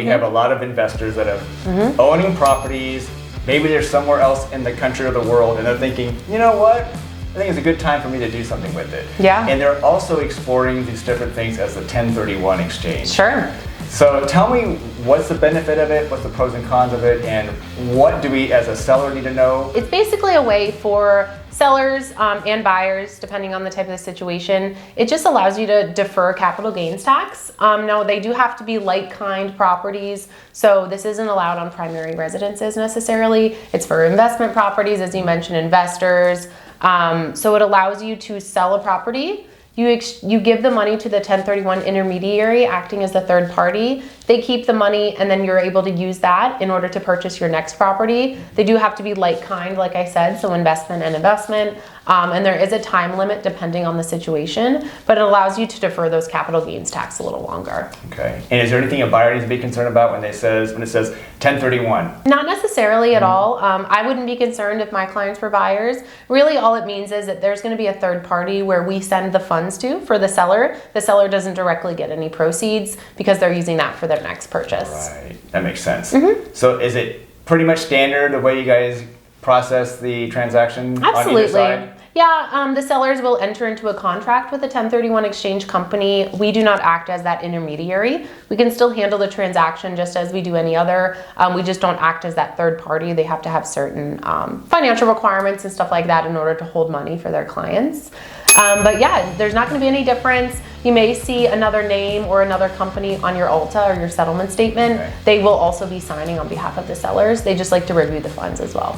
we have a lot of investors that have owning properties. Maybe they're somewhere else in the country or the world, and they're thinking, you know what? I think it's a good time for me to do something with it. Yeah. And they're also exploring these different things as the 1031 exchange. Sure. So tell me, what's the benefit of it? What's the pros and cons of it? And what do we as a seller need to know? It's basically a way for sellers and buyers, depending on the type of the situation. It just allows you to defer capital gains tax. Now, they do have to be like-kind properties, so this isn't allowed on primary residences necessarily. It's for investment properties, as you mentioned, investors. So it allows you to sell a property. You give the money to the 1031 intermediary acting as the third party. They keep the money, and then you're able to use that in order to purchase your next property. They do have to be like-kind, like I said, so investment and investment. And there is a time limit depending on the situation, but it allows you to defer those capital gains tax a little longer. Okay. And is there anything a buyer needs to be concerned about when it says 1031? Not necessarily at all. I wouldn't be concerned if my clients were buyers. Really, all it means is that there's going to be a third party where we send the funds to for the seller. The seller doesn't directly get any proceeds because they're using that for their next purchase. Right. That makes sense. So is it pretty much standard the way you guys process the transaction on either side? Yeah, the sellers will enter into a contract with a 1031 exchange company. We do not act as that intermediary. We can still handle the transaction just as we do any other. We just don't act as that third party. They have to have certain financial requirements and stuff like that in order to hold money for their clients. But yeah, there's not going to be any difference. You may see another name or another company on your ALTA or your settlement statement. Okay. They will also be signing on behalf of the sellers. They just like to review the funds as well.